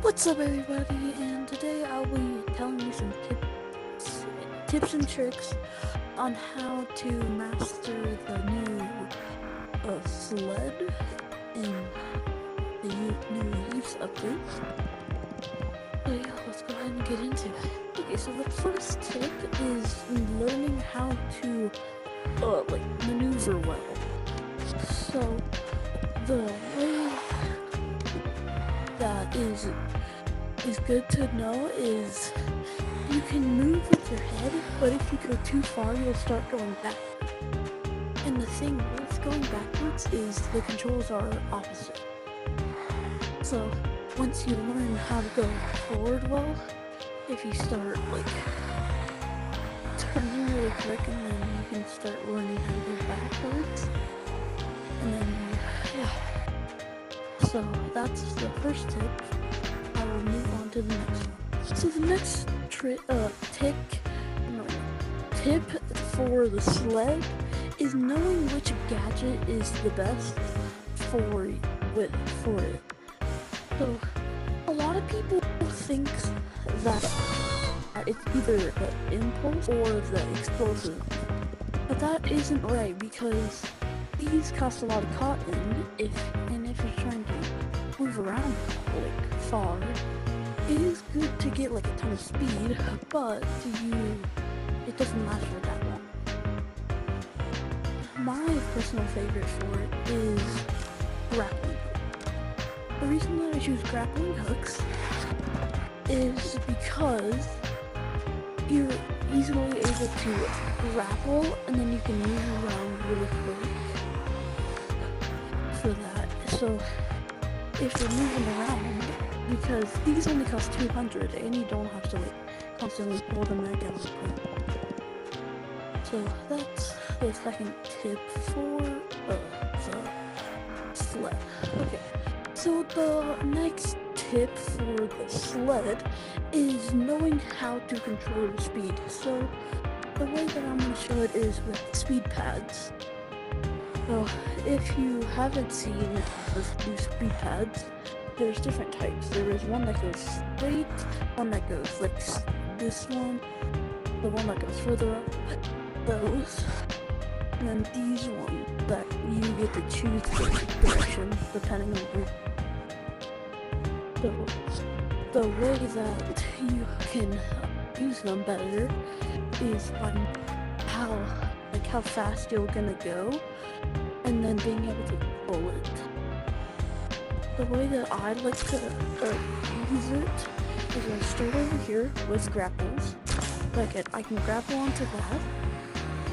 What's up, everybody? And today I'll be telling you some tips and tricks on how to master the new sled in the new Leafs updates. So yeah, let's go ahead and get into it. Okay, so the first tip is learning how to maneuver well. So the way that is good to know is you can move with your head, but if you go too far, you'll start going back. And the thing with going backwards is the controls are opposite. So once you learn how to go forward well, if you start turning really quick, and then you can start learning how to go backwards. And then so that's the first tip. I will move on to the next one. So the next tip for the sled is knowing which gadget is the best for it. So a lot of people think that it's either the impulse or the explosive, but that isn't right because these cost a lot of cotton. If you're trying to move around far, it is good to get a ton of speed, but it doesn't last for that long. My personal favorite for it is grappling hook. The reason that I choose grappling hooks is because you're easily able to grapple, and then you can move around really quick for that. So if you're moving around, because these only cost 200 and you don't have to constantly pull them back out. So that's the second tip for the sled. Okay, so the next tip for the sled is knowing how to control your speed. So the way that I'm going to show it is with speed pads. So if you haven't seen the new speed pads, there's different types. There is one that goes straight, one that goes this one, the one that goes further up, those, and then these ones that you get to choose the direction depending on the way that you can use them better is by how fast you're gonna go, and then being able to pull it. The way that I like to use it is I start over here with grapples. I can grapple onto that,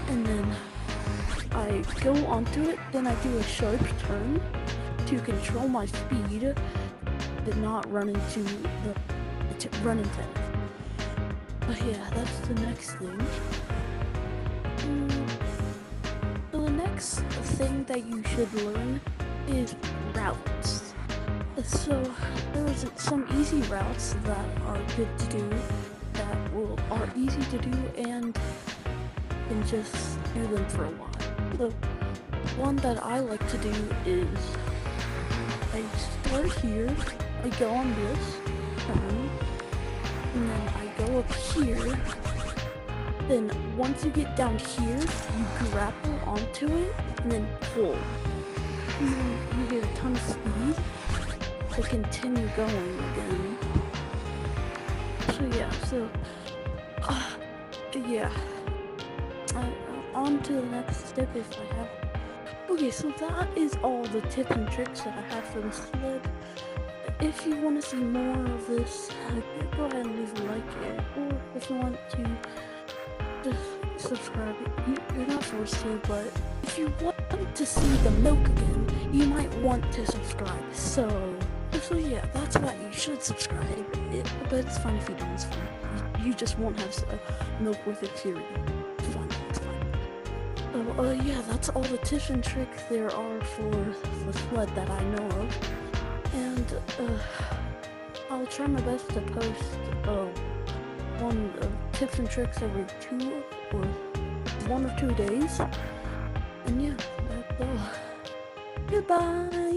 and then I go onto it, then I do a sharp turn to control my speed, but not run into it. But yeah, that's the next thing. So the next thing that you should learn is routes. So there's some easy routes that are good to do, that are easy to do, and you can just do them for a while. The one that I like to do is I start here, I go on this, and then I go up here. Then once you get down here, you grapple onto it, and then pull. And then you get a ton of speed to continue going again. On to the next step if I have. Okay, so that is all the tips and tricks that I have for the sled. If you want to see more of this, go ahead and leave a like, or if you want to just subscribe. You're not forced to, but if you want to see the milk again, you might want to subscribe. So yeah, that's why you should subscribe. But it's fine if you don't. It's fine. You just won't have milk with it, period. It's fine. So yeah, that's all the tips and tricks there are for the sled that I know of. And I'll try my best to post one tips and tricks every 2 or 1 or 2 days. And yeah, that's all. Goodbye!